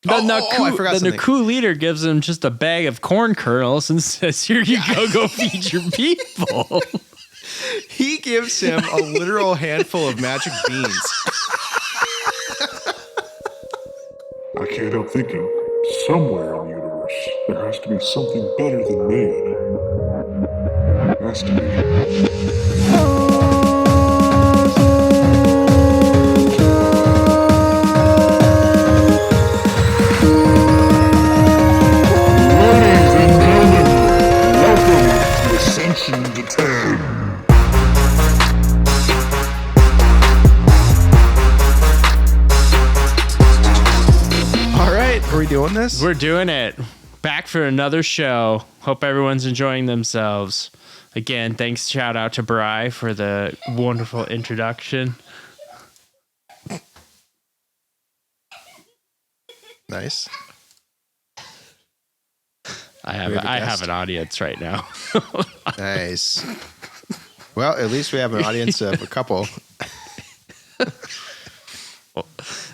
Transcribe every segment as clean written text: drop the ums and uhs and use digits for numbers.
I forgot the something. Naku leader gives him just a bag of corn kernels and says, "Here you go feed your people." He gives him a literal handful of magic beans. I can't help thinking, somewhere in the universe, there has to be something better than man. Has to be. Ladies and gentlemen, welcome to Ascension to 10. All right, are we doing this? We're doing it. Back for another show. Hope everyone's enjoying themselves. Again, thanks. Shout out to Bryan for the wonderful introduction. Nice. I have an audience right now. Nice. Well, at least we have an audience of a couple.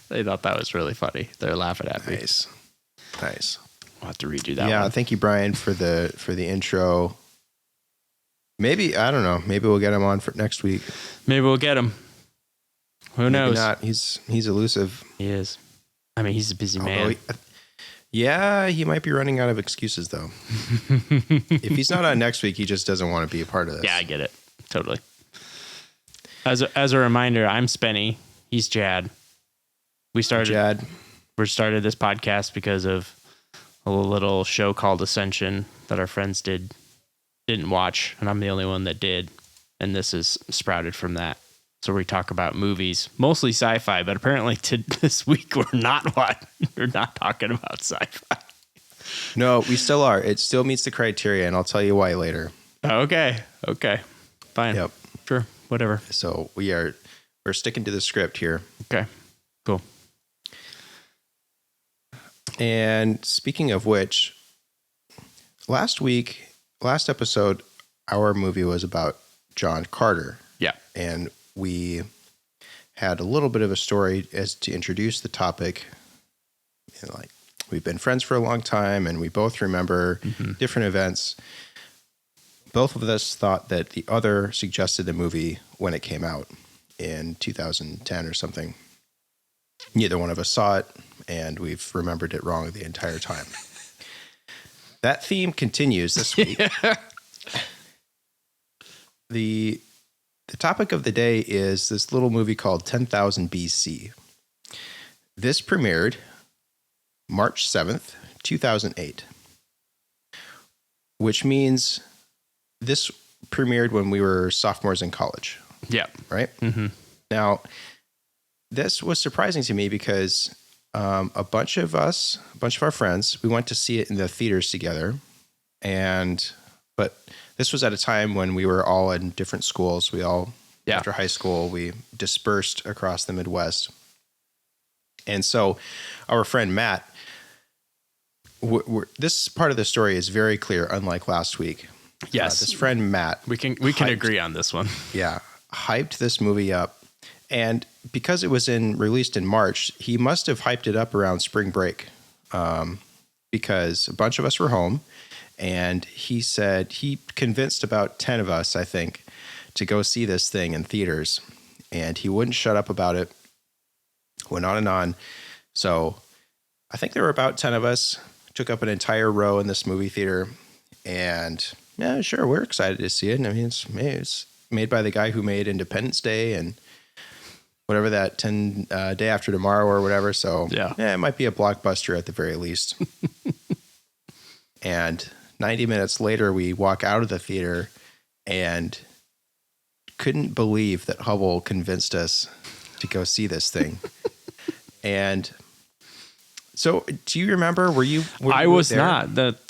They thought that was really funny. They're laughing at me. Nice. I'll have to redo that Yeah, one. thank you, Bryan, for the intro. Maybe, I don't know. Maybe we'll get him on for next week. Maybe we'll get him. Who knows? Maybe not. He's elusive. He is. I mean, he's a busy man. He might be running out of excuses, though. If he's not on next week, he just doesn't want to be a part of this. Yeah, I get it. Totally. As a reminder, I'm Spenny. He's JAD. We started this podcast because of a little show called Ascension that our friends didn't watch, and I'm the only one that did. And this is sprouted from that. So we talk about movies, mostly sci-fi, but apparently this week we're not talking about sci-fi. No, we still are. It still meets the criteria, and I'll tell you why later. Okay. Fine. Yep. Sure. Whatever. So we're sticking to the script here. Okay. Cool. And speaking of which, last episode, our movie was about John Carter. Yeah. And we had a little bit of a story as to introduce the topic. You know, like, we've been friends for a long time, and we both remember different events. Both of us thought that the other suggested the movie when it came out in 2010 or something. Neither one of us saw it, and we've remembered it wrong the entire time. That theme continues this week. The topic of the day is this little movie called 10,000 BC. This premiered March 7th, 2008, which means this premiered when we were sophomores in college. Yeah. Right? Mm-hmm. Now, this was surprising to me because a bunch of our friends, we went to see it in the theaters together. But this was at a time when we were all in different schools. After high school, we dispersed across the Midwest. And so our friend Matt, this part of the story is very clear, unlike last week. Yes. This friend Matt. We can agree on this one. Yeah. Hyped this movie up. And because it was released in March, he must have hyped it up around spring break, because a bunch of us were home, and he said he convinced about 10 of us, I think, to go see this thing in theaters, and he wouldn't shut up about it. Went on and on. So I think there were about 10 of us, took up an entire row in this movie theater, and yeah, sure, we're excited to see it. I mean, it's made by the guy who made Independence Day and whatever that 10 Day After Tomorrow or whatever. So yeah, it might be a blockbuster at the very least. And 90 minutes later, we walk out of the theater and couldn't believe that Hubble convinced us to go see this thing. And so, do you remember? I was there? Not.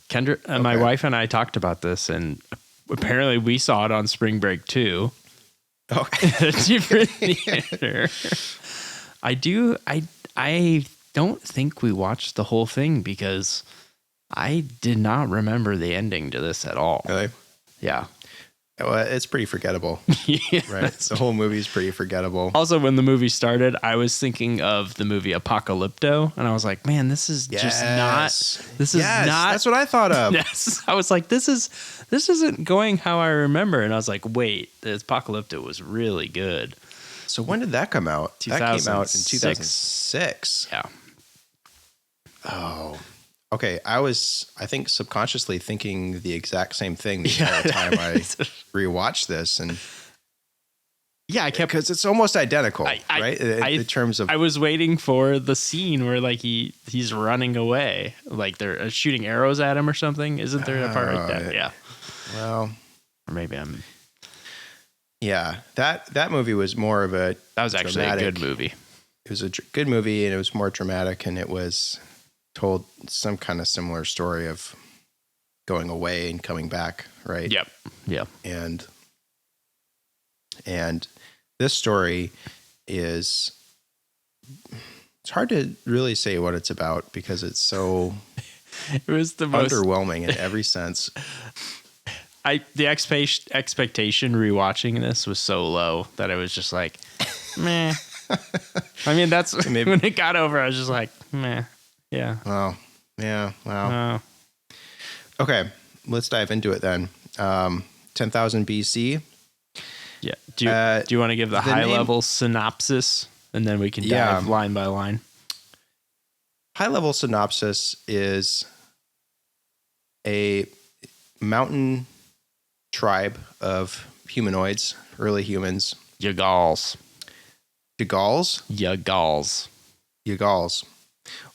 Kendra, my wife and I talked about this, and apparently we saw it on spring break too. Okay. At a different theater. I don't think we watched the whole thing because I did not remember the ending to this at all. Really? Yeah. Well, it's pretty forgettable. Yeah. Right. The whole movie is pretty forgettable. Also, when the movie started, I was thinking of the movie Apocalypto, and I was like, man, this is just not. This is not. That's what I thought of. Yes. I was like, this isn't going how I remember. And I was like, wait, the Apocalypto was really good. So when did that come out? That came out in 2006. Yeah. Oh. Okay, I think, subconsciously thinking the exact same thing the entire time I rewatched this, and I kept because it's almost identical, right? In terms of, I was waiting for the scene where like he's running away, like they're shooting arrows at him or something. Isn't there a part like that? Yeah. Well, or maybe I'm. Yeah, that movie was more of a. That was actually a good movie. It was a good movie, and it was more dramatic, and it was told some kind of similar story of going away and coming back, right? Yep. Yeah. And this story is, it's hard to really say what it's about because it's so it was the most underwhelming in every sense. The expectation rewatching this was so low that it was just like, meh. I mean, that's maybe, when it got over, I was just like, meh. Yeah. Well, yeah. Wow. Okay, let's dive into it then. 10,000 BC. Yeah. Do you want to give the high level synopsis, and then we can dive line by line? High level synopsis is a mountain tribe of humanoids, early humans. Yagals. Yagals.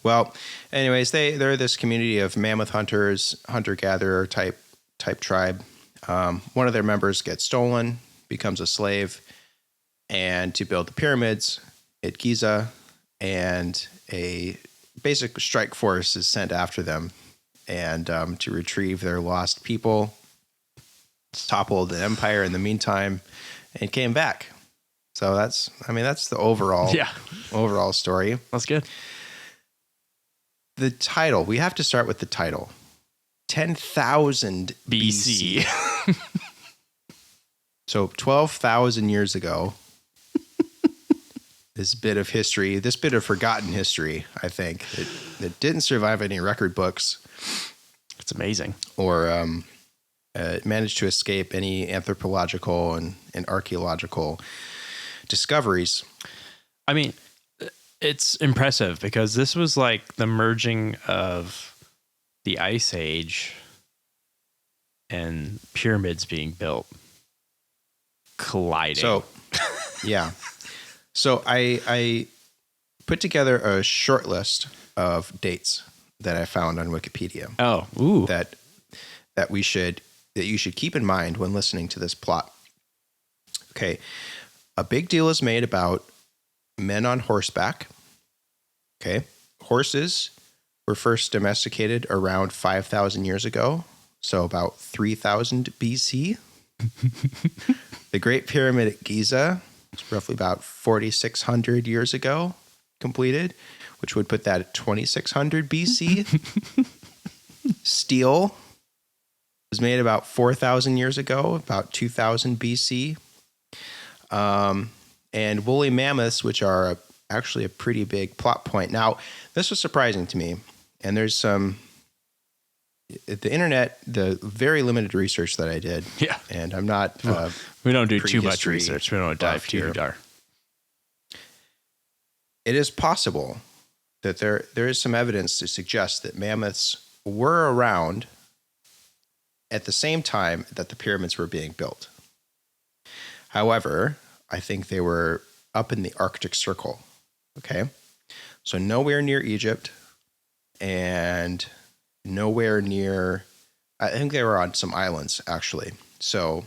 Well, anyways, they're this community of mammoth hunters, hunter-gatherer type tribe. One of their members gets stolen, becomes a slave, and to build the pyramids at Giza, and a basic strike force is sent after them, and to retrieve their lost people, toppled an empire in the meantime, and came back. So that's the overall story. That's good. The title, we have to start with the title. 10,000 BC. So 12,000 years ago, this bit of forgotten history, I think, that didn't survive any record books. It's amazing. Or managed to escape any anthropological and archaeological discoveries. I mean, it's impressive because this was like the merging of the Ice Age and pyramids being built colliding. So, yeah. So I put together a short list of dates that I found on Wikipedia. Oh, ooh. That you should keep in mind when listening to this plot. Okay. A big deal is made about men on horseback. Okay. Horses were first domesticated around 5,000 years ago. So about 3,000 BC. The Great Pyramid at Giza was roughly about 4,600 years ago completed, which would put that at 2,600 BC. Steel was made about 4,000 years ago, about 2,000 BC. And woolly mammoths, which are actually a pretty big plot point. Now, this was surprising to me, and there's some the internet, the very limited research that I did. Yeah, and I'm not. We don't do too much research. We don't dive too dark. It is possible that there is some evidence to suggest that mammoths were around at the same time that the pyramids were being built. However, I think they were up in the Arctic Circle. Okay. So nowhere near Egypt and nowhere near, I think they were on some islands actually. So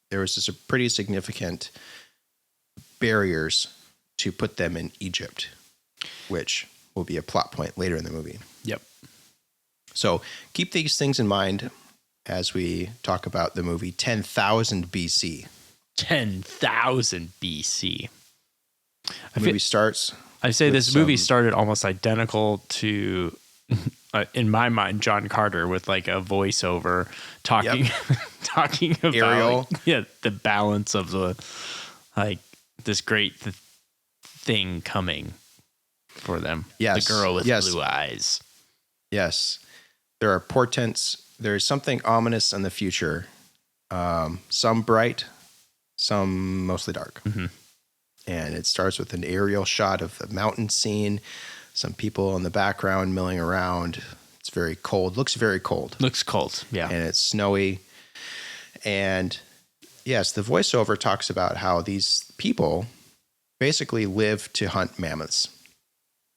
there was this pretty significant barriers to put them in Egypt, which will be a plot point later in the movie. Yep. So keep these things in mind as we talk about the movie 10,000 BC. 10,000 BC. The movie starts. I say this movie started almost identical to, in my mind, John Carter with like a voiceover talking, talking about Ariel. the balance of this great thing coming for them. Yes. The girl with Yes. blue eyes. Yes. There are portents. There's something ominous in the future. Some bright, some mostly dark. Mm-hmm. And it starts with an aerial shot of the mountain scene, some people in the background milling around. It's very cold. Looks very cold. Looks cold, yeah. And it's snowy. And yes, the voiceover talks about how these people basically live to hunt mammoths.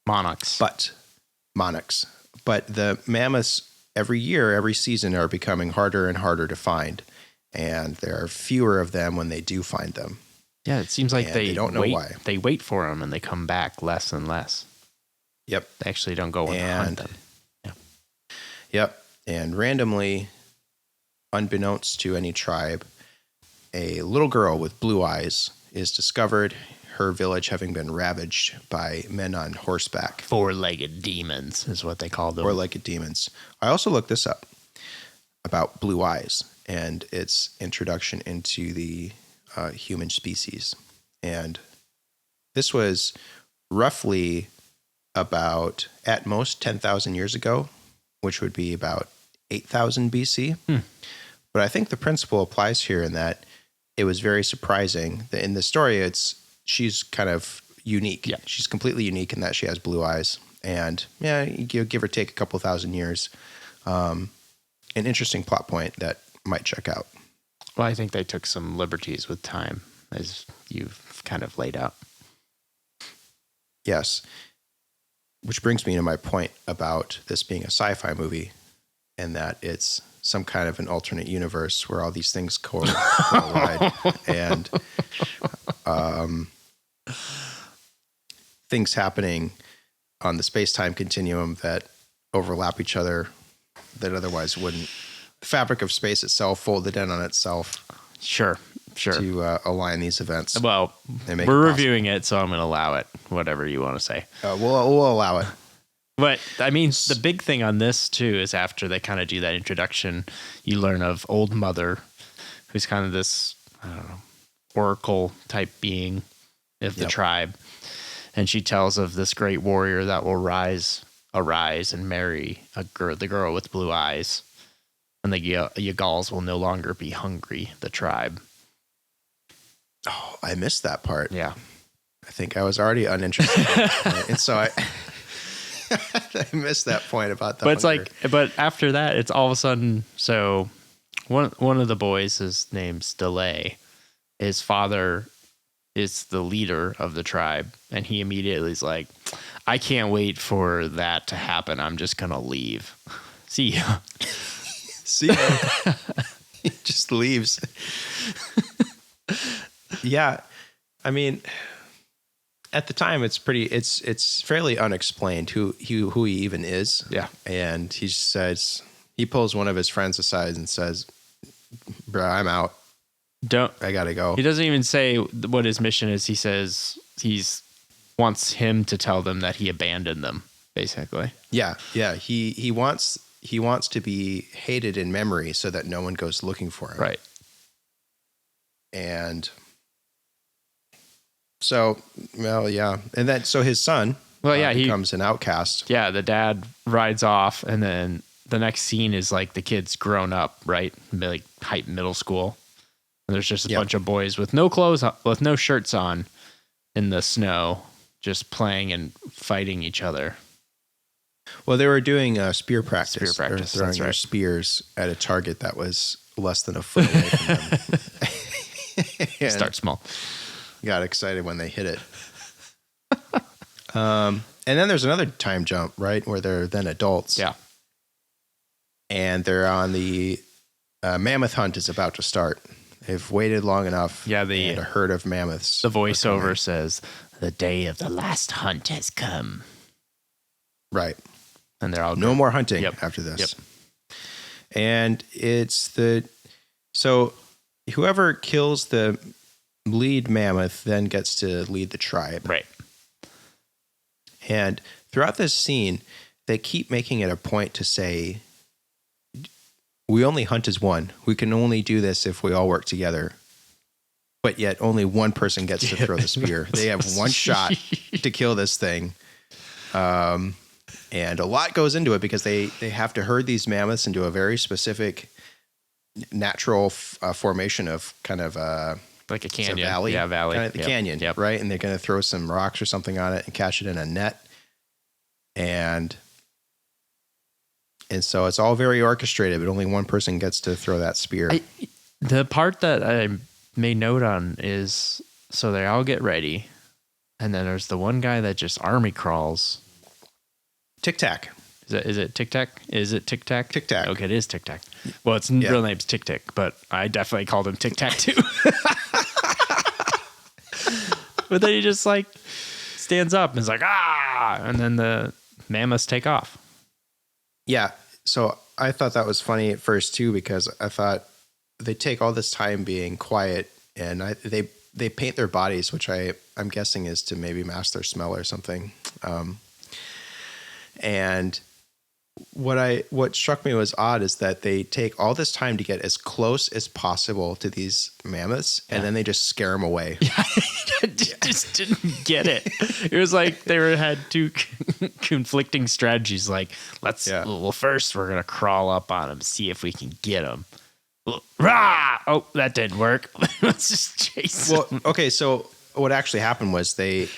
Monarchs. But the mammoths every year, every season are becoming harder and harder to find. And there are fewer of them when they do find them. Yeah, it seems like And they they don't know wait. why. They wait for them and they come back less and less. Yep. They actually don't go and hunt them. Yeah. Yep. And randomly, unbeknownst to any tribe, a little girl with blue eyes is discovered, her village having been ravaged by men on horseback. Four-legged demons is what they call them. Four-legged demons. I also looked this up about blue eyes and its introduction into the human species. And this was roughly about, at most, 10,000 years ago, which would be about 8,000 BC. But I think the principle applies here in that it was very surprising. In the story, she's kind of unique. Yeah. She's completely unique in that she has blue eyes. And yeah, you give or take a couple thousand years. An interesting plot point that might check out. Well, I think they took some liberties with time, as you've kind of laid out. Yes. Which brings me to my point about this being a sci-fi movie and that it's some kind of an alternate universe where all these things collide and things happening on the space-time continuum that overlap each other that otherwise wouldn't. The fabric of space itself folded in on itself. Sure. To align these events. Well, we're reviewing it, so I'm going to allow it, whatever you want to say. We'll allow it. But, I mean, the big thing on this, too, is after they kind of do that introduction, you learn of Old Mother, who's kind of this, I don't know, oracle-type being of the tribe. And she tells of this great warrior that will arise and marry the girl with blue eyes. And the Yagals will no longer be hungry, the tribe. Oh, I missed that part. Yeah. I think I was already uninterested. And so I missed that point about that. But it's like, but after that, it's all of a sudden, so one of the boys, his name's Delay. His father is the leader of the tribe. And he immediately is like, I can't wait for that to happen. I'm just going to leave. See ya. See ya. He just leaves. Yeah. I mean, at the time it's fairly unexplained who he even is. Yeah. And he pulls one of his friends aside and says, bro, I'm out. I gotta go. He doesn't even say what his mission is. He says wants him to tell them that he abandoned them, basically. Yeah. He wants to be hated in memory so that no one goes looking for him. Right. And so, well, yeah. And then, so his son becomes an outcast. Yeah, the dad rides off, and then the next scene is like the kid's grown up, right? Like middle school. And there's just a bunch of boys with no clothes, with no shirts on in the snow, just playing and fighting each other. Well, they were doing spear practice. Throwing their spears at a target that was less than a foot away from them. Start small. Got excited when they hit it. And then there's another time jump, right, where they're then adults. Yeah. And they're on the mammoth hunt is about to start. They've waited long enough. Yeah, and a herd of mammoths. The voiceover says, "The day of the last hunt has come." Right. And they're all no more hunting after this. Yep. And so whoever kills the lead mammoth then gets to lead the tribe. Right. And throughout this scene, they keep making it a point to say, we only hunt as one. We can only do this if we all work together. But yet only one person gets to throw the spear. They have one shot to kill this thing. And a lot goes into it because they have to herd these mammoths into a very specific natural formation of kind of like a canyon. Valley. Yeah, valley. Kind of the canyon, right? And they're going to throw some rocks or something on it and catch it in a net. And so it's all very orchestrated, but only one person gets to throw that spear. The part that I made note on is, so they all get ready, and then there's the one guy that just army crawls. Tic Tac. Is it Tic Tac? Is it Tic Tac? Tic Tac. Okay, it is Tic Tac. Well, its real name's Tic Tac, but I definitely called him Tic Tac too. But then he just like stands up and is like, ah, and then the mammoths take off. Yeah. So I thought that was funny at first too, because I thought they take all this time being quiet, and they paint their bodies, which I'm guessing is to maybe mask their smell or something. And what struck me was odd is that they take all this time to get as close as possible to these mammoths, and then they just scare them away. Yeah, I just didn't get it. It was like they had two conflicting strategies. Like, well, first we're gonna crawl up on them, see if we can get them. Rah! Oh, that didn't work. Let's just chase them. Well, okay. So what actually happened was they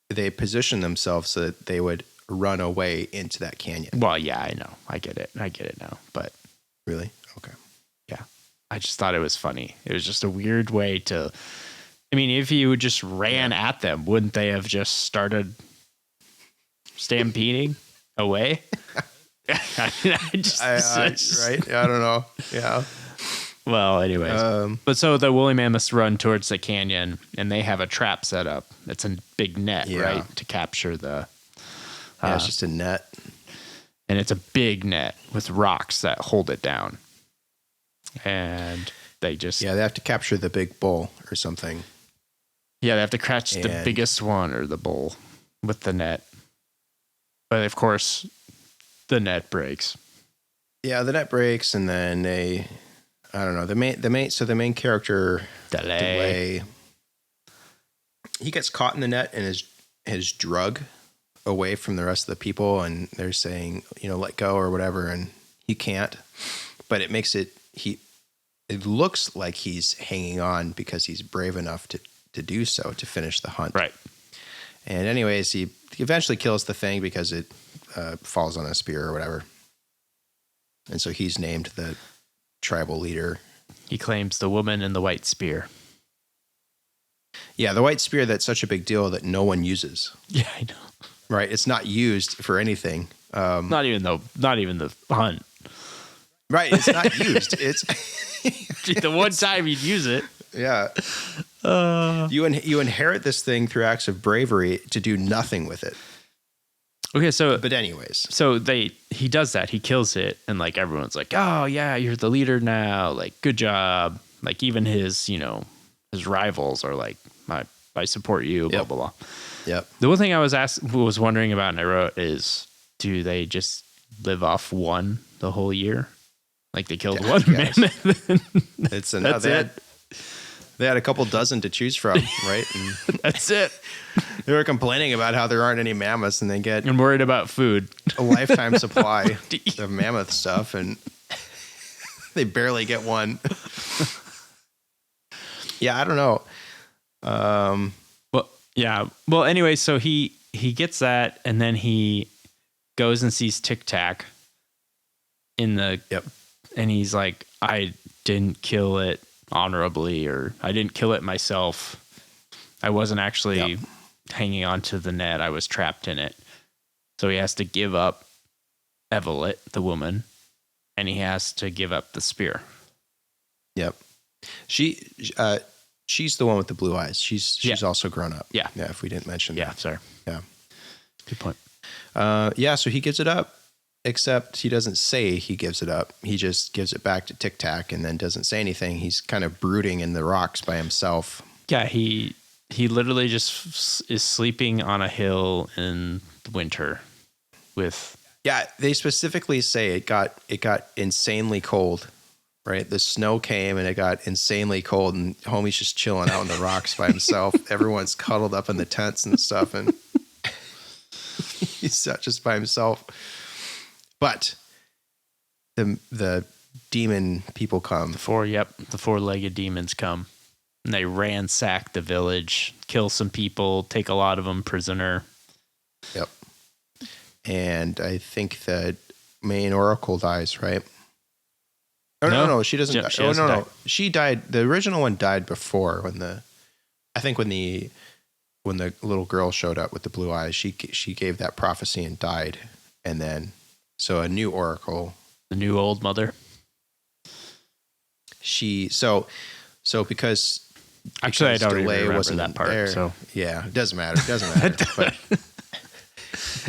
positioned themselves so that they would run away into that canyon. Well, yeah, I know. I get it now. But really, okay, yeah, I just thought it was funny. It was just a weird way to. I mean, if you just ran at them, wouldn't they have just started stampeding away? Right? I don't know. Yeah. Well, anyways, but so the woolly mammoths run towards the canyon, and they have a trap set up. It's a big net, right, to capture the. It's just a net, and it's a big net with rocks that hold it down. And they just they have to capture the big bull or something. Yeah, they have to catch the biggest one or the bull with the net. But of course, the net breaks. Yeah, the net breaks, and then I don't know, the main character Delay, he gets caught in the net and is drug away from the rest of the people, and they're saying, let go or whatever, and he can't. But it makes it looks like he's hanging on because he's brave enough to do so, to finish the hunt. Right. And anyways, he eventually kills the thing because it falls on a spear or whatever. And so he's named the tribal leader. He claims the woman in the white spear. Yeah, the white spear that's such a big deal that no one uses. Yeah, I know. Right, it's not used for anything. Not even the hunt. Right, it's not used. It's the one time you'd use it. Yeah. You inherit this thing through acts of bravery to do nothing with it. Okay, but anyways, so he does that. He kills it, and like everyone's like, "Oh yeah, you're the leader now. Like, good job." Like even his rivals are like, "I support you." Blah blah blah. Yep. The one thing I was wondering about, and I wrote, is do they just live off one the whole year? Like they killed one mammoth. It's enough. They had a couple dozen to choose from, right? And that's it. They were complaining about how there aren't any mammoths, and they get. I'm worried about food. A lifetime supply of mammoth stuff, and they barely get one. Yeah, I don't know. Well, yeah. Well, anyway, so he gets that, and then he goes and sees Tic Tac in the. Yep. And he's like, I didn't kill it honorably, or I didn't kill it myself. I wasn't actually hanging onto the net. I was trapped in it. So he has to give up Evelyn, the woman, and he has to give up the spear. Yep. She's the one with the blue eyes. She's also grown up. Yeah. Yeah. If we didn't mention that. Yeah. Sorry. Yeah. Good point. So he gives it up, except he doesn't say he gives it up. He just gives it back to Tic Tac and then doesn't say anything. He's kind of brooding in the rocks by himself. Yeah. He literally just is sleeping on a hill in the winter with. Yeah. They specifically say it got insanely cold right? The snow came and it got insanely cold, and homie's just chilling out in the rocks by himself. Everyone's cuddled up in the tents and stuff, and he's just by himself. But the demon people come. The four-legged demons come. And they ransack the village, kill some people, take a lot of them prisoner. Yep. And I think the main oracle dies, right? Oh, no, she doesn't die. No. She died. The original one died before when the little girl showed up with the blue eyes, she gave that prophecy and died. And then, so a new oracle. The new old mother. So because actually I don't even remember that part. There. So yeah, it doesn't matter. But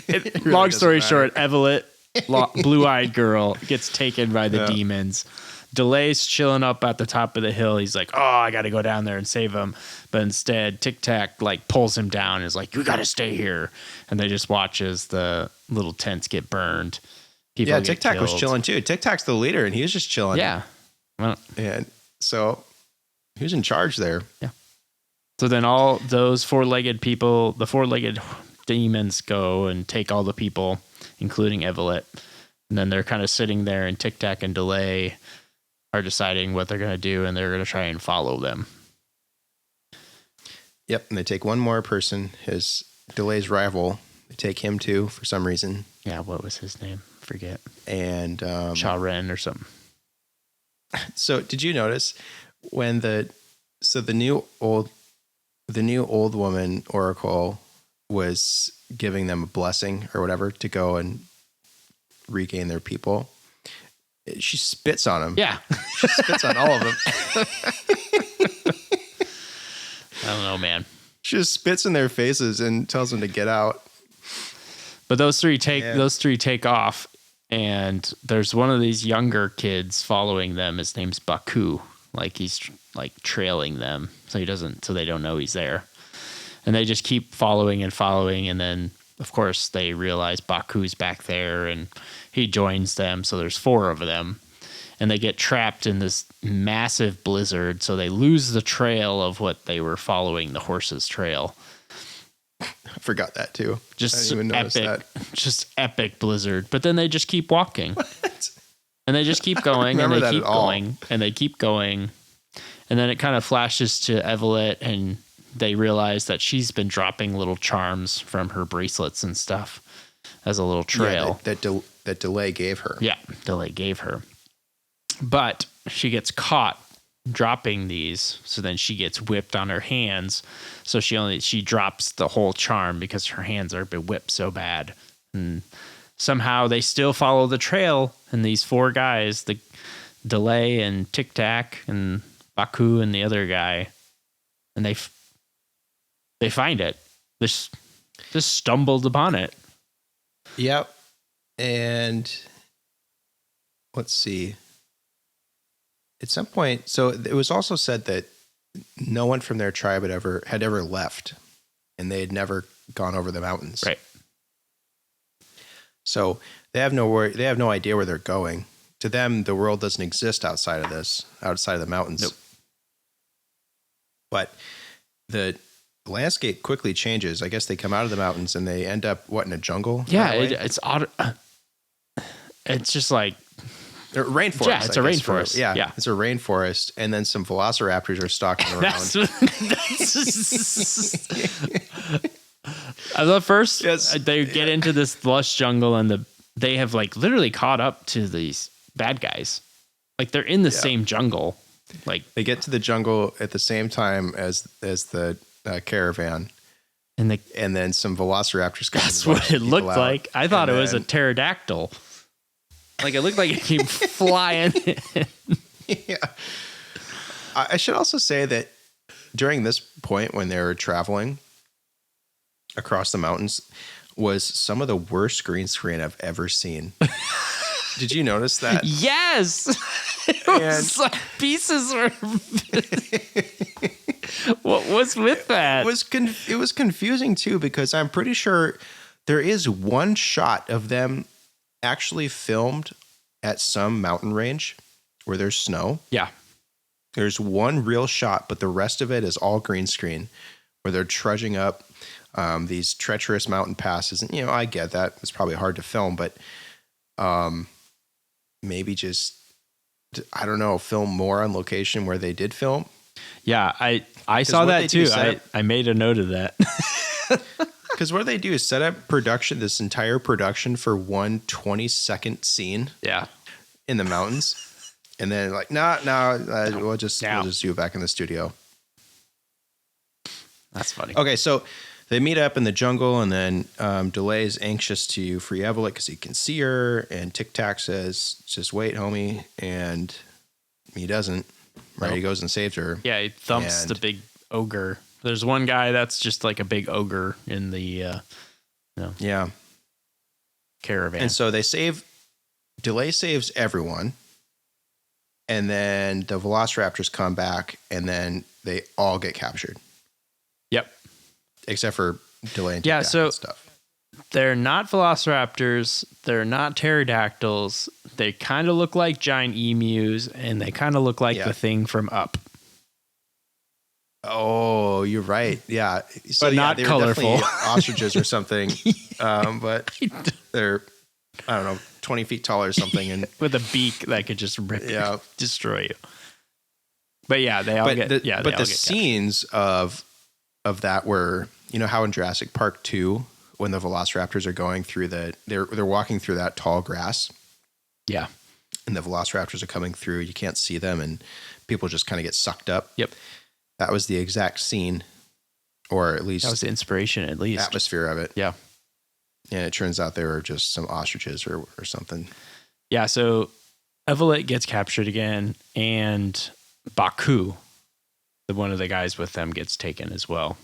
really long story short, Evelyn, blue-eyed girl, gets taken by the demons. Delay's chilling up at the top of the hill. He's like, "Oh, I got to go down there and save him." But instead, Tic Tac like pulls him down and is like, "You got to stay here." And they just watch as the little tents get burned. People Tic Tac was chilling too. Tic Tac's the leader, and he was just chilling. Yeah. Well, and so he was in charge there. Yeah. So then all those four-legged people, the four-legged demons, go and take all the people, including Evelyn. And then they're kind of sitting there, and Tic Tac and Delay are deciding what they're going to do, and they're going to try and follow them. Yep, and they take one more person, his Delay's rival. They take him too for some reason. Yeah, what was his name? Forget. And Cha Ren or something. So did you notice when the new old woman oracle was giving them a blessing or whatever to go and regain their people? She spits on them. Yeah. She spits on all of them. I don't know, man. She just spits in their faces and tells them to get out. But those three take off, and there's one of these younger kids following them. His name's Baku. Like he's like trailing them, so they don't know he's there. And they just keep following, and then of course they realize Baku's back there, and he joins them. So there's four of them, and they get trapped in this massive blizzard. So they lose the trail of what they were following, the horse's trail. I forgot that too. Just I didn't even notice that. Just epic blizzard. But then they just keep walking. What? And they just keep going, and they keep going, and they keep going. And then it kind of flashes to Evelyn, and they realize that she's been dropping little charms from her bracelets and stuff as a little trail. Yeah, that Delay gave her. Yeah, Delay gave her. But she gets caught dropping these, so then she gets whipped on her hands. So she drops the whole charm because her hands are been whipped so bad. And somehow they still follow the trail, and these four guys, the Delay and Tic Tac and Baku and the other guy, and they find it. Just stumbled upon it. Yep. And let's see. At some point, so it was also said that no one from their tribe had ever left, and they had never gone over the mountains. Right. So they have no idea where they're going. To them, the world doesn't exist outside of the mountains. Nope. But the landscape quickly changes. I guess they come out of the mountains and they end up in a jungle. Yeah, it's odd. It's just like rainforest. Yeah, it's a rainforest. Yeah, it's a rainforest, and then some velociraptors are stalking around. They get into this lush jungle, and they have like literally caught up to these bad guys. Like they're in the same jungle. Like they get to the jungle at the same time as the caravan, and then some velociraptors come. That's what it looked like. I thought it was a pterodactyl. Like it looked like it came flying in. Yeah. I should also say that during this point when they were traveling across the mountains was some of the worst green screen I've ever seen. Did you notice that? Yes. It was like pieces were. What was with that? It was confusing too, because I'm pretty sure there is one shot of them actually filmed at some mountain range where there's snow. Yeah. There's one real shot, but the rest of it is all green screen, where they're trudging up these treacherous mountain passes. And, I get that. It's probably hard to film, but maybe just, I don't know, film more on location where they did film. Yeah, I saw that too. I made a note of that. Because what they do is set up this entire production for one 20-second scene. Yeah. In the mountains. And then like, we'll just do it back in the studio. That's funny. Okay, so they meet up in the jungle, and then Delay is anxious to free Evelyn because he can see her, and Tic Tac says, "Just wait, homie," and he doesn't. Right, He goes and saves her. Yeah, he thumps the big ogre. There's one guy that's just like a big ogre in the caravan. And so Delay saves everyone, and then the Velociraptors come back, and then they all get captured. Yep. Except for Delay and Tic Tac and stuff. They're not velociraptors. They're not pterodactyls. They kind of look like giant emus, and they kind of look like the thing from Up. Oh, you're right. Yeah. So, but not colorful. Ostriches or something. But they're, I don't know, 20 feet tall or something. And with a beak that could just destroy you. But yeah, they all get But the scenes of that were, how in Jurassic Park 2, when the Velociraptors are going through they're walking through that tall grass. Yeah. And the Velociraptors are coming through. You can't see them, and people just kind of get sucked up. Yep. That was the exact scene, or at least that was the inspiration, at least atmosphere of it. Yeah. And it turns out they were just some ostriches or something. Yeah. So Evelyn gets captured again, and Baku, one of the guys with them, gets taken as well.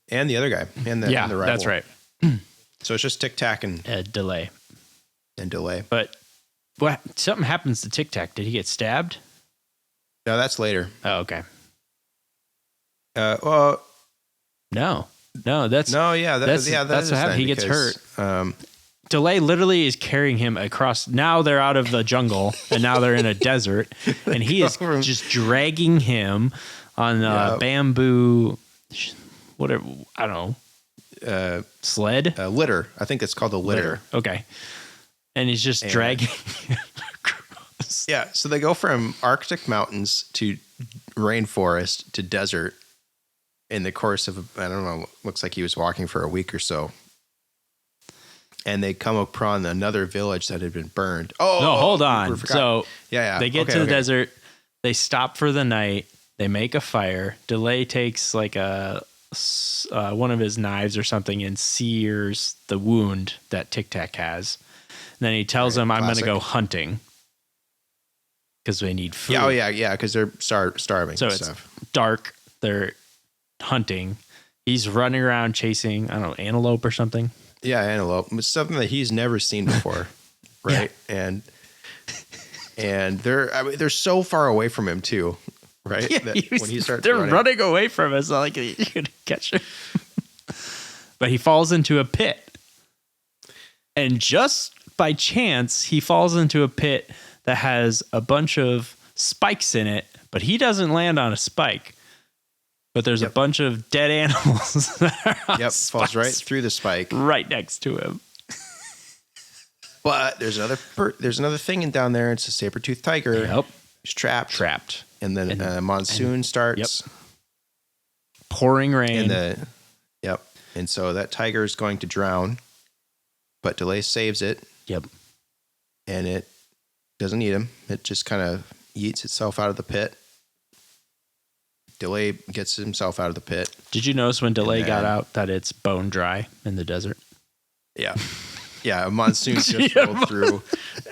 And the other guy. And the rival. That's right. So it's just Tic Tac and Delay. And Delay. But something happens to Tic Tac. Did he get stabbed? No, that's later. Oh, okay. Well, no, that's what happened. He gets hurt. Delay literally is carrying him across. Now they're out of the jungle, and now they're in a desert, and he is just dragging him on bamboo, whatever, I don't know, sled? Litter. I think it's called a litter. Okay. And he's just dragging him across. Yeah, so they go from Arctic mountains to rainforest to desert in the course of, I don't know, looks like he was walking for a week or so. And they come upon another village that had been burned. Oh, no, hold on. So they get to the desert. They stop for the night. They make a fire. Delay takes like one of his knives or something and sears the wound that Tic Tac has. And then he tells them, "I'm going to go hunting because they need food." Yeah, because they're starving. So it's dark. They're hunting. He's running around chasing, I don't know, antelope or something. Yeah, antelope. It's something that he's never seen before, right? Yeah. And they're so far away from him too, right? Yeah, when he starts running away from us, like you're gonna catch him. But he falls into a pit, and just by chance, he falls into a pit that has a bunch of spikes in it, but he doesn't land on a spike. But there's a bunch of dead animals that are falls right through the spike. Right next to him. But there's another thing down there. It's a saber-toothed tiger. Yep. He's trapped. And then monsoon starts. Yep. Pouring rain. And so that tiger is going to drown. But Delay saves it. Yep. And it doesn't eat him. It just kind of yeets itself out of the pit. Delay gets himself out of the pit. Did you notice when Delay got out that it's bone dry in the desert? Yeah. Yeah, a monsoon just rolled through,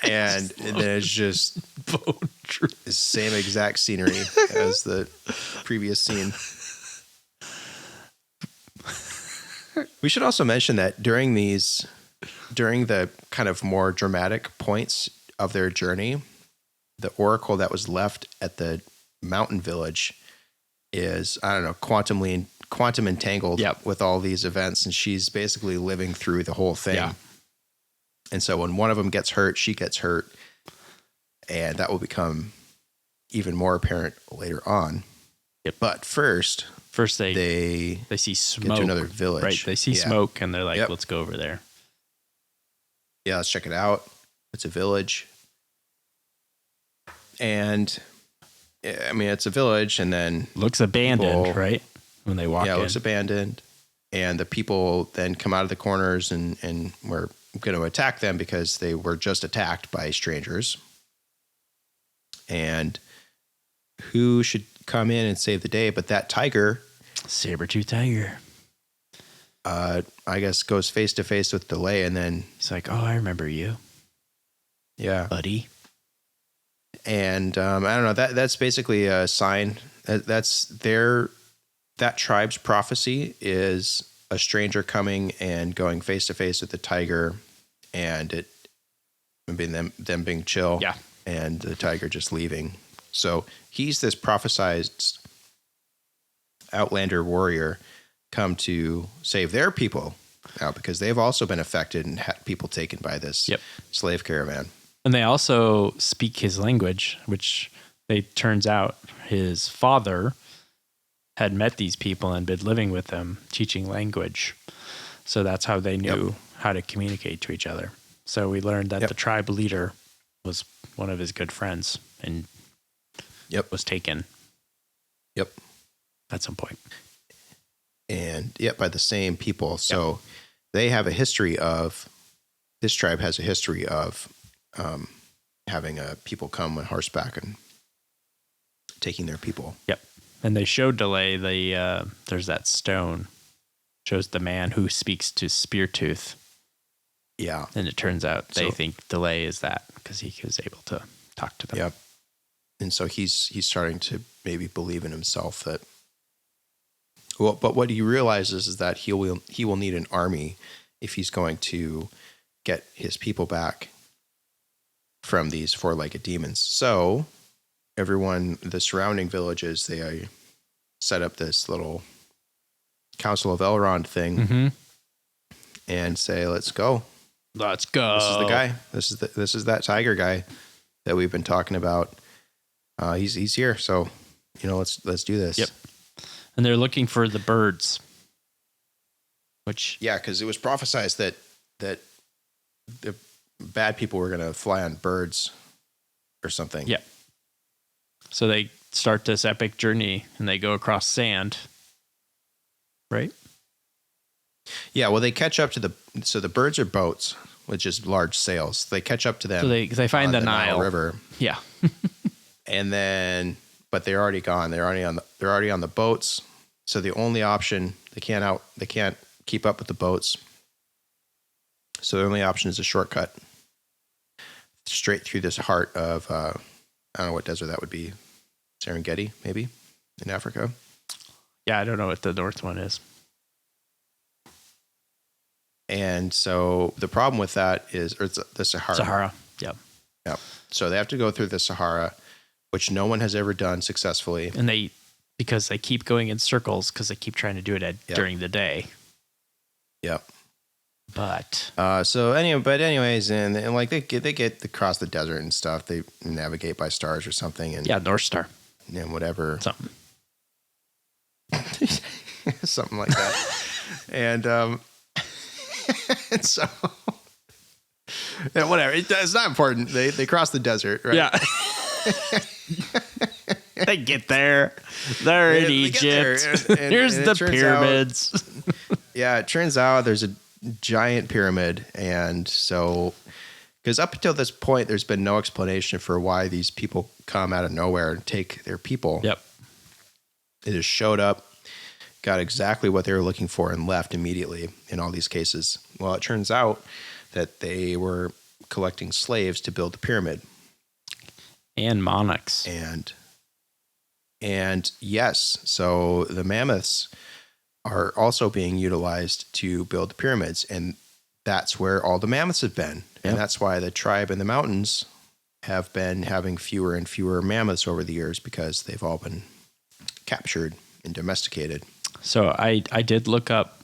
and then it's just bone dry. The same exact scenery as the previous scene. We should also mention that during the kind of more dramatic points of their journey, the oracle that was left at the mountain village is, I don't know, quantum entangled with all these events, and she's basically living through the whole thing. Yeah. And so when one of them gets hurt, she gets hurt. And that will become even more apparent later on. Yep. But first they see smoke. Get to another village. Right. They see smoke and they're like, let's go over there. Yeah, let's check it out. It's a village. And I mean, it's a village, and then looks abandoned, right? When they walk in. Yeah, it looks abandoned. And the people then come out of the corners and we're going to attack them because they were just attacked by strangers. And who should come in and save the day but that tiger? Saber-tooth tiger. I guess goes face to face with Delay, and then he's like, "Oh, I remember you." Yeah, buddy. And I don't know. That's basically a sign. That's that tribe's prophecy is a stranger coming and going face to face with the tiger, and it being them being chill. Yeah, and the tiger just leaving. So he's this prophesized Outlander warrior come to save their people now because they've also been affected and had people taken by this slave caravan. And they also speak his language, which turns out his father had met these people and been living with them, teaching language. So that's how they knew how to communicate to each other. So we learned that the tribe leader was one of his good friends and was taken. At some point. And by the same people. So they have a history of, this tribe has a history of having people come on horseback and taking their people. And they showed Delay there's that stone, shows the man who speaks to Speartooth. Yeah. And it turns out they think Delay is that because he was able to talk to them. Yep. And so he's starting to maybe believe in himself that, well, but what he realizes is that he will need an army if he's going to get his people back from these four-legged demons. So everyone, the surrounding villages, they set up this little Council of Elrond thing and say, "Let's go. Let's go. This is the guy. This is that tiger guy that we've been talking about. He's here. So, let's do this." Yep. And they're looking for the birds. Because it was prophesied that the bad people were going to fly on birds or something. Yep. So they start this epic journey and they go across sand. Right? Yeah, well, they catch up to the birds are boats, which is large sails. They catch up to them. So they find the Nile River. Yeah. And then, but they're already gone. They're already on the boats. So the only option, they can't keep up with the boats. So the only option is a shortcut straight through this heart of, I don't know what desert that would be. Serengeti, maybe, in Africa. Yeah, I don't know what the north one is. And so the problem with that is, or it's the Sahara. Sahara, yep. Yep. So they have to go through the Sahara, which no one has ever done successfully. And because they keep going in circles because they keep trying to do it during the day. Yep. But anyways, and like they get across the desert and stuff. They navigate by stars or something, and North Star, and whatever, something like that, and and so whatever. It's not important. They cross the desert, right? Yeah. They get there. They're in Egypt. And here's the pyramids. It turns out there's a giant pyramid. And so, because up until this point, there's been no explanation for why these people come out of nowhere and take their people. Yep. They just showed up, got exactly what they were looking for, and left immediately in all these cases. Well, it turns out that they were collecting slaves to build the pyramid. And monarchs. And yes, so the mammoths are also being utilized to build the pyramids, and that's where all the mammoths have been. Yep. And that's why the tribe in the mountains have been having fewer and fewer mammoths over the years, because they've all been captured and domesticated. So I did look up,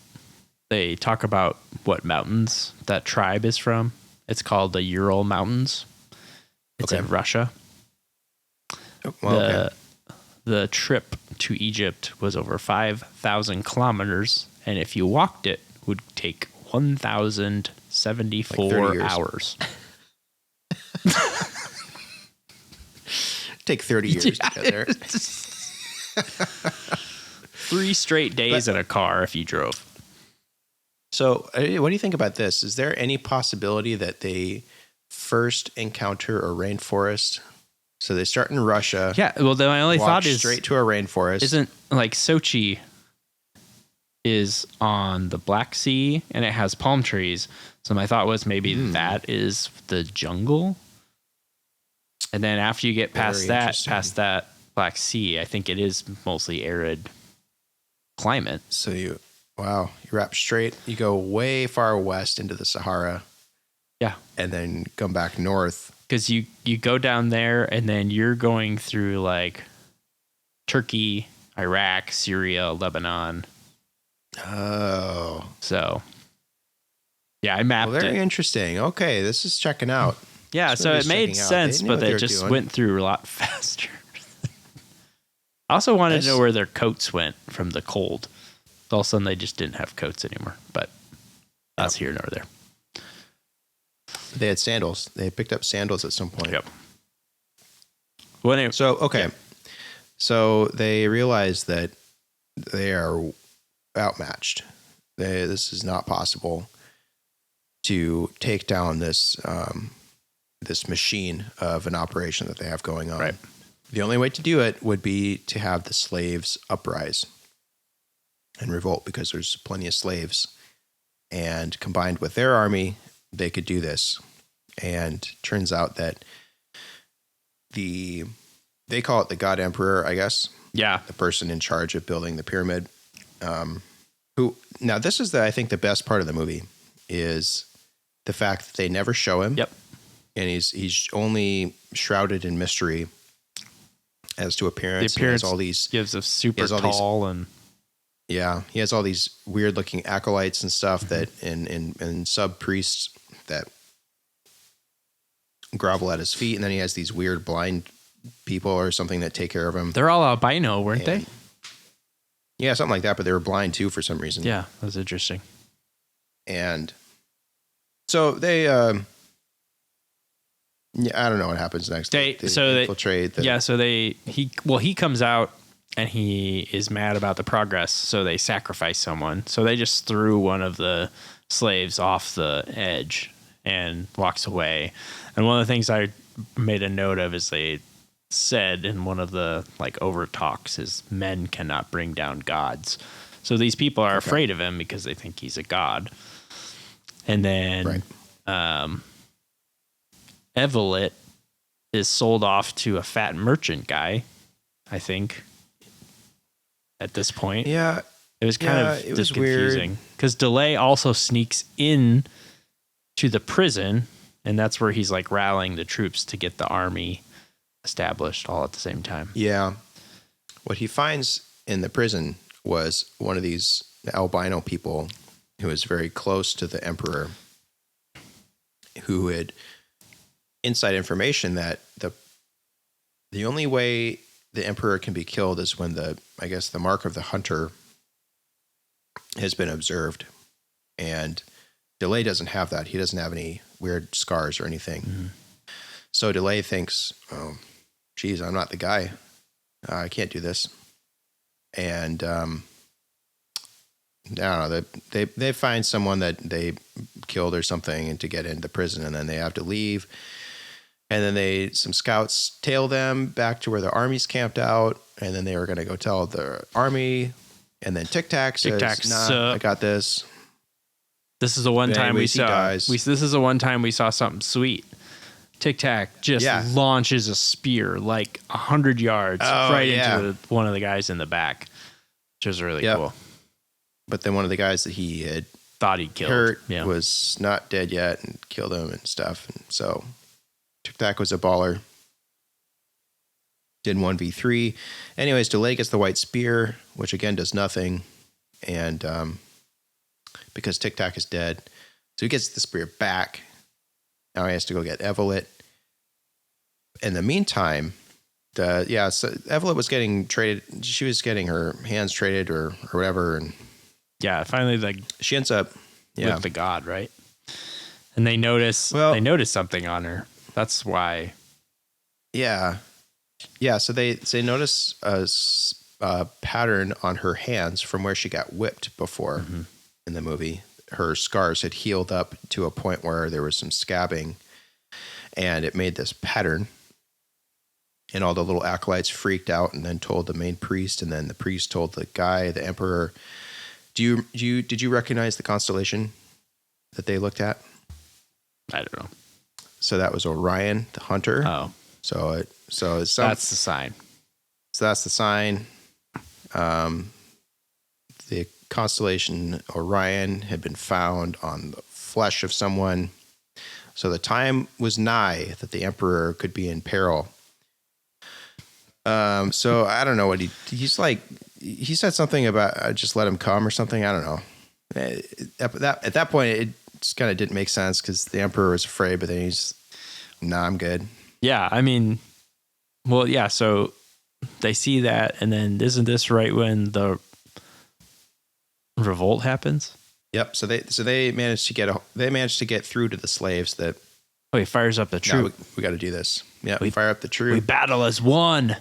they talk about what mountains that tribe is from. It's called the Ural Mountains. It's in Russia. Well, The trip to Egypt was over 5,000 kilometers, and if you walked it, would take 1,074 hours. Take 30 years to get there. 3 straight days in a car if you drove. So, what do you think about this? Is there any possibility that they first encounter a rainforest? So they start in Russia. Yeah, well, then my only thought is straight to a rainforest. Isn't like Sochi is on the Black Sea and it has palm trees. So my thought was maybe that is the jungle. And then after you get past that Black Sea, I think it is mostly arid climate. So you wrap straight, you go way far west into the Sahara. Yeah. And then come back north. Because you go down there and then you're going through like Turkey, Iraq, Syria, Lebanon. Oh. So, yeah, I mapped it. Very interesting. Okay, this is checking out. Yeah, so it made sense, but they just went through a lot faster. I also wanted to know where their coats went from the cold. All of a sudden, they just didn't have coats anymore, but that's here nor there. They had sandals. They picked up sandals at some point. Yep. So they realize that they are outmatched. This is not possible to take down this this machine of an operation that they have going on. Right. The only way to do it would be to have the slaves uprise and revolt because there's plenty of slaves. And combined with their army, they could do this. And turns out that they call it the God Emperor, I guess. Yeah. The person in charge of building the pyramid. Now this is I think the best part of the movie is the fact that they never show him. Yep. And he's only shrouded in mystery as to appearance. The appearance he has all these, gives a super tall and... Yeah, he has all these weird looking acolytes and stuff that and sub priests that grovel at his feet, and then he has these weird blind people or something that take care of him. They're all albino, weren't they? Yeah, something like that, but they were blind too for some reason. Yeah, that was interesting. And so they I don't know what happens next. They infiltrate. He comes out and he is mad about the progress, so they sacrifice someone. So they just threw one of the slaves off the edge and walks away. And one of the things I made a note of is they said in one of the over talks is men cannot bring down gods. So these people are afraid of him because they think he's a god. And then Evelyn is sold off to a fat merchant guy, I think. At this point, it was kind of just confusing because Delay also sneaks in to the prison, and that's where he's rallying the troops to get the army established all at the same time. Yeah, what he finds in the prison was one of these albino people who was very close to the emperor, who had inside information that the only way the emperor can be killed is when the mark of the hunter has been observed. And Delay doesn't have that. He doesn't have any weird scars or anything. Mm-hmm. So Delay thinks, oh, geez, I'm not the guy. I can't do this. And I don't know, they find someone that they killed or something and to get into prison, and then they have to leave. And then some scouts tail them back to where the army's camped out, and then they were going to go tell the army. And then Tic Tac says, "Nah, I got this." This is the one time we saw. This is the one time we saw something sweet. Tic Tac just launches a spear 100 yards into one of the guys in the back, which was really cool. But then one of the guys that he had thought he killed was not dead yet and killed him and stuff, and so. Tic Tac was a baller. Did 1v3. Anyways, Delay gets the white spear, which again does nothing. And because Tic Tac is dead. So he gets the spear back. Now he has to go get Evelyn. in the meantime, so Evelyn was getting traded. She was getting her hands traded or whatever, and yeah, finally she ends up with the god, right? And they notice something on her. That's why. Yeah. So they notice a pattern on her hands from where she got whipped before in the movie. Her scars had healed up to a point where there was some scabbing, and it made this pattern. And all the little acolytes freaked out and then told the main priest, and then the priest told the emperor. Did you recognize the constellation that they looked at? I don't know. So that was Orion, the hunter. Oh, so that's the sign. So that's the sign. The constellation Orion had been found on the flesh of someone. So the time was nigh that the emperor could be in peril. So I don't know what he said something about just let him come or something. I don't know. At that point, it just kind of didn't make sense because the emperor was afraid, but then he's, I'm good. Yeah. I mean, well, yeah. So they see that, and then isn't this right when the revolt happens? Yep. So they managed to get through to the slaves that. Oh, he fires up the troop. We got to do this. Yeah. We fire up the troop. We battle as one.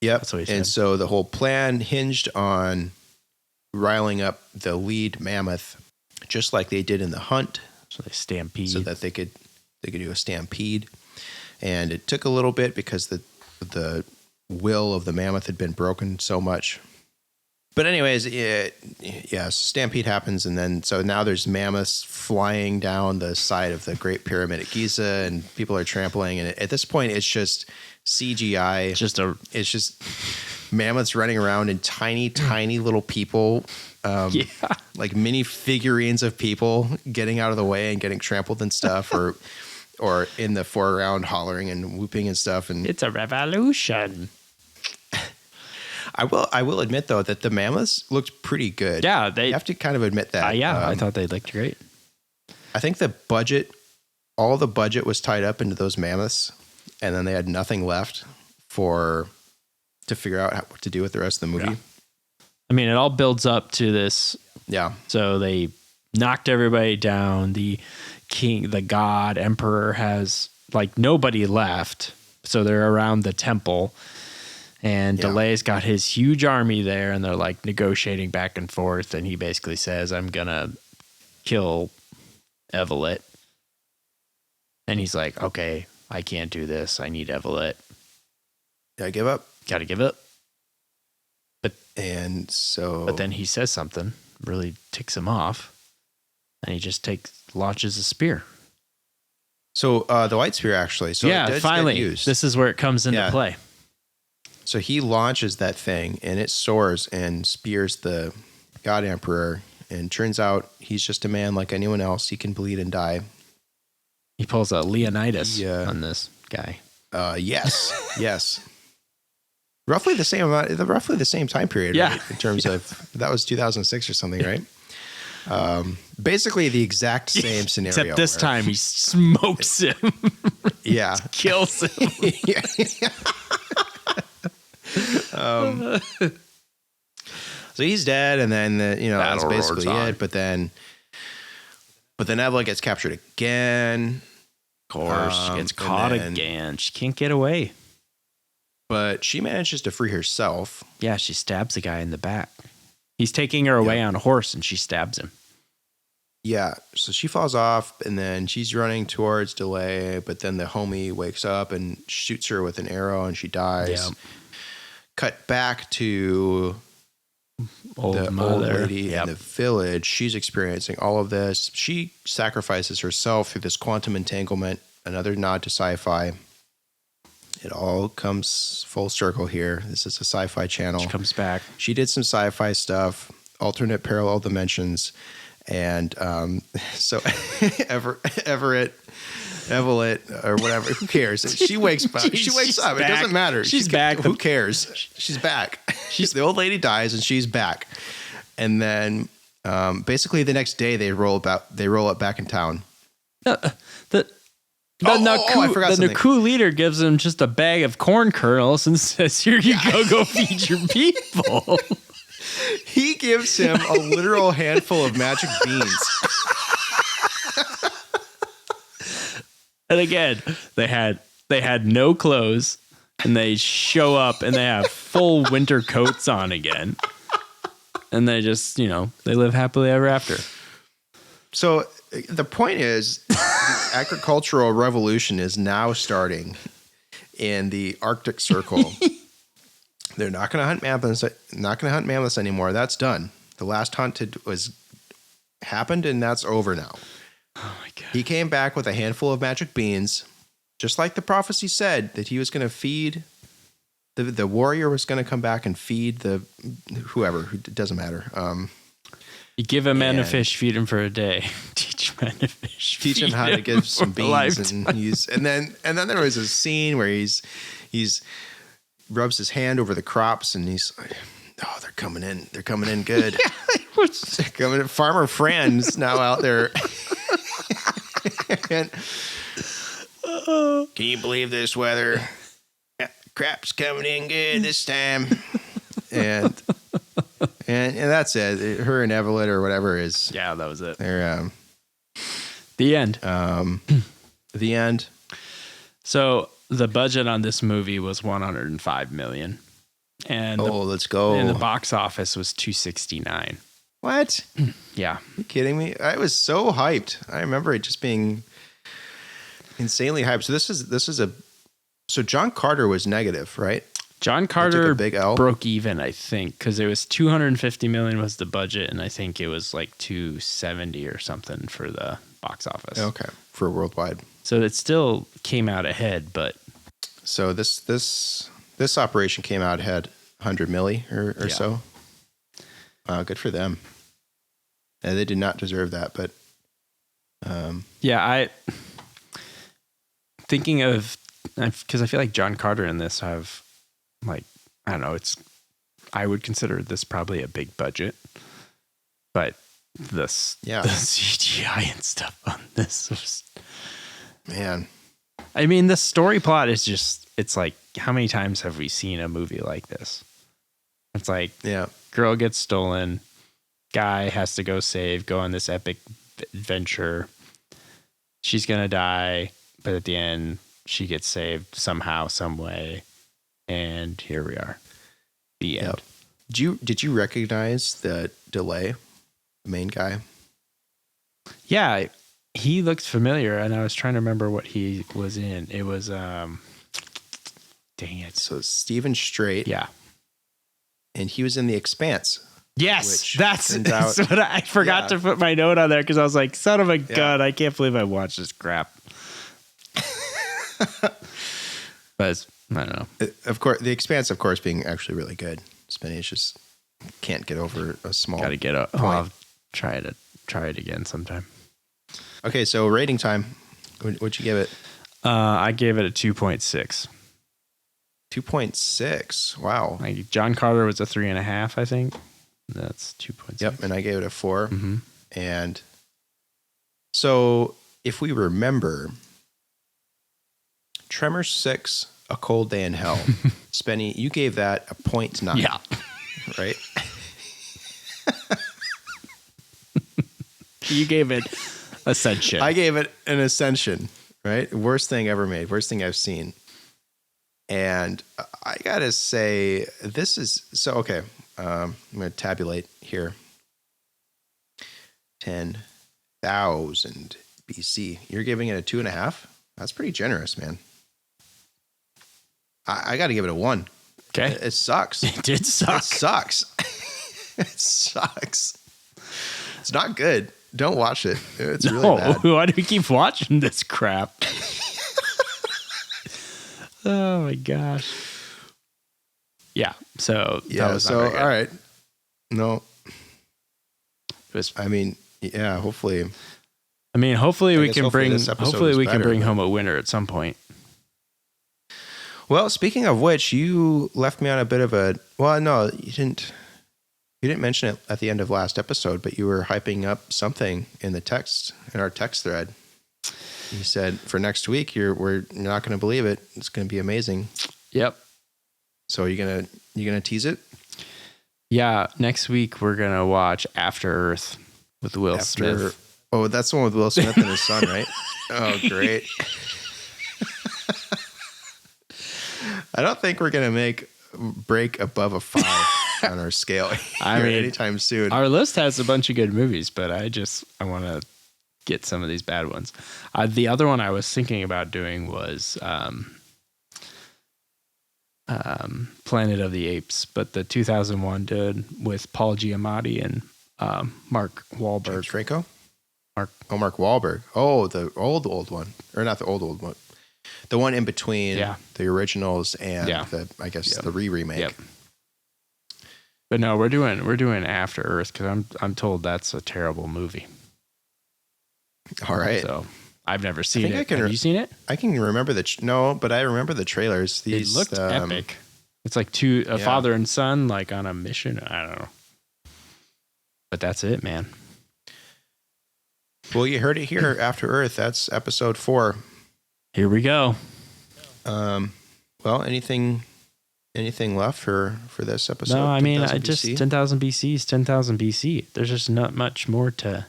Yep. That's what he said. And so the whole plan hinged on riling up the lead mammoth, just like they did in the hunt. So they stampede. So that they could do a stampede. And it took a little bit because the will of the mammoth had been broken so much. But anyways, stampede happens, and then so now there's mammoths flying down the side of the Great Pyramid at Giza, and people are trampling. And at this point, it's just CGI. It's just mammoths running around and tiny little people, like mini figurines of people getting out of the way and getting trampled and stuff, or in the foreground hollering and whooping and stuff. And it's a revolution. I will admit though that the mammoths looked pretty good. Yeah, you have to kind of admit that. I thought they looked great. I think all the budget was tied up into those mammoths, and then they had nothing left to figure out what to do with the rest of the movie. Yeah. I mean, it all builds up to this. Yeah. So they knocked everybody down. The king, the god, emperor has nobody left. So they're around the temple. And DeLay's got his huge army there, and they're negotiating back and forth. And he basically says, I'm going to kill Evelyn. And he's like, okay, I can't do this. I need Evelyn. Gotta give up. Gotta give up. But then he says something, really ticks him off. And he just launches a spear. So the white spear, actually. So yeah, finally, this is where it comes into play. So he launches that thing, and it soars and spears the God Emperor. And turns out he's just a man like anyone else. He can bleed and die. He pulls a Leonidas on this guy. Yes. Roughly the same time period. Yeah. Right? In terms of, that was 2006 or something, right? Basically the exact same scenario. Except this time he smokes him. Yeah. Kills him. So he's dead, and then that's basically it. But then Evelyn gets captured again. Of course, she gets caught again. She can't get away. But she manages to free herself. Yeah, she stabs the guy in the back. He's taking her away on a horse, and she stabs him. Yeah, so she falls off, and then she's running towards DeLay, but then the homie wakes up and shoots her with an arrow, and she dies. Yep. Cut back to the old lady in the village. She's experiencing all of this. She sacrifices herself through this quantum entanglement, another nod to sci-fi. It all comes full circle here. This is a sci-fi channel. She comes back. She did some sci-fi stuff, alternate parallel dimensions, and so Evelyn or whatever, who cares? She wakes up. She wakes up. Back. It doesn't matter. She's back. Who cares? She's back. The old lady dies, and she's back. And then basically the next day they roll it back in town. The I forgot the something. Naku leader gives him just a bag of corn kernels and says, "Here you go feed your people." He gives him a literal handful of magic beans. And again, they had no clothes, and they show up and they have full winter coats on again, and they just they live happily ever after. So the point is, the agricultural revolution is now starting in the Arctic Circle. They're not going to hunt mammoths. Not going to hunt mammoths anymore. That's done. The last hunt happened, and that's over now. Oh my god! He came back with a handful of magic beans, just like the prophecy said that he was going to feed. The warrior was going to come back and feed the whoever. It doesn't matter. You give a man a fish, feed him for a day. Teach a man a fish. Teach him how to give some beans, and then there was a scene where he's rubs his hand over the crops, and he's like, "Oh, they're coming in. They're coming in good. They're coming in." Farmer Fran's now out there. And, can you believe this weather? Crap's coming in good this time. And that's it. Her and Evelyn or whatever is. Yeah, that was it. They're the end. The end. So the budget on this movie was $105 million, and let's go. And the box office was $269. What? Yeah. Are you kidding me? I was so hyped. I remember it just being insanely hyped. So so John Carter was negative, right? John Carter big L. broke even, I think, because it was $250 million was the budget, and I think it was like $270 or something for the box office. Okay, for worldwide. So it still came out ahead, but so this operation came out ahead, 100 milli or so. Good for them. Yeah, they did not deserve that, but I thinking of, because I feel like John Carter and this have, like, I don't know, I would consider this probably a big budget, but the CGI and stuff on this was, man. I mean, the story plot is just, it's like, how many times have we seen a movie like this? It's like, girl gets stolen, guy has to go on this epic adventure. She's going to die, but at the end, she gets saved somehow, some way. And here we are. The end. Did you recognize the delay, the main guy? Yeah, he looked familiar, and I was trying to remember what he was in. It was, dang it. So Stephen Strait. Yeah. And he was in The Expanse. Yes, that's what I forgot to put my note on there, because I was like, son of a gun, I can't believe I watched this crap. But I don't know. Of course, The Expanse, of course, being actually really good. Spenny just can't get over a small. Got to get up. I'll try it again sometime. Okay, so rating time. What'd you give it? I gave it a 2.6. 2.6. Wow. John Carter was a 3.5, I think. That's 2.6. Yep, and I gave it a 4. Mm-hmm. And so, if we remember, Tremors 6, A Cold Day in Hell. Spenny, you gave that a 0.9. Yeah. Right? You gave it Ascension. I gave it an Ascension, right? Worst thing ever made. Worst thing I've seen. And I got to say, this is... So, okay. I'm going to tabulate here. 10,000 BC. You're giving it a 2.5? That's pretty generous, man. I got to give it a 1. Okay. It sucks. It did suck. It sucks. It sucks. It's not good. Don't watch it. It's really bad. Why do we keep watching this crap? Oh my gosh. Yeah. So yeah. that was So all right. No. It was. I mean, yeah. Hopefully. Hopefully we can bring. this episode Hopefully was we can better, bring but- home a winner at some point. Well, speaking of which, you left me on a bit of a. Well, no, you didn't. You didn't mention it at the end of last episode, but you were hyping up something in our text thread. He said for next week, you're not going to believe it. It's going to be amazing. Yep. So you gonna tease it? Yeah. Next week we're gonna watch After Earth with Will Smith. Oh, that's the one with Will Smith and his son, right? Oh, great. I don't think we're gonna break above a 5 on our scale anytime soon. Our list has a bunch of good movies, but I want to get some of these bad ones. The other one I was thinking about doing was Planet of the Apes, but the 2001 did with Paul Giamatti and Mark Wahlberg. James Franco? Mark Wahlberg. Oh, the old one. Or not the old one. The one in between the originals and the re-remake. Yep. But no, we're doing After Earth because I'm told that's a terrible movie. All right. So I've never seen it. Have you seen it? I can remember but I remember the trailers. It looked epic. It's like a father and son like on a mission. I don't know. But that's it, man. Well, you heard it here. After Earth. That's episode 4. Here we go. Well, anything left for this episode? No, I mean, 10,000 BC is 10,000 BC. There's just not much more to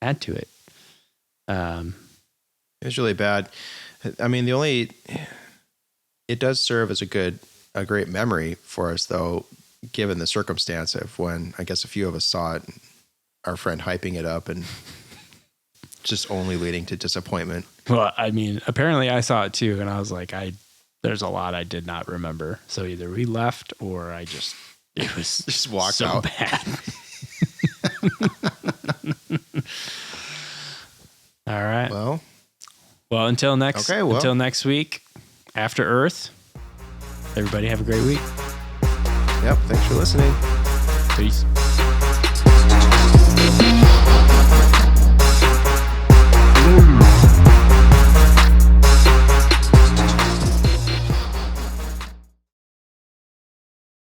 add to it. It's really bad. I mean, it does serve as a great memory for us, though, given the circumstance of when I guess a few of us saw it, our friend hyping it up and just only leading to disappointment. Well, I mean, apparently I saw it too, and I was like, there's a lot I did not remember. So either we left or it was just walked so out. Bad. All right. Well, until next week, After Earth, everybody have a great week. Yep. Thanks for listening. Peace.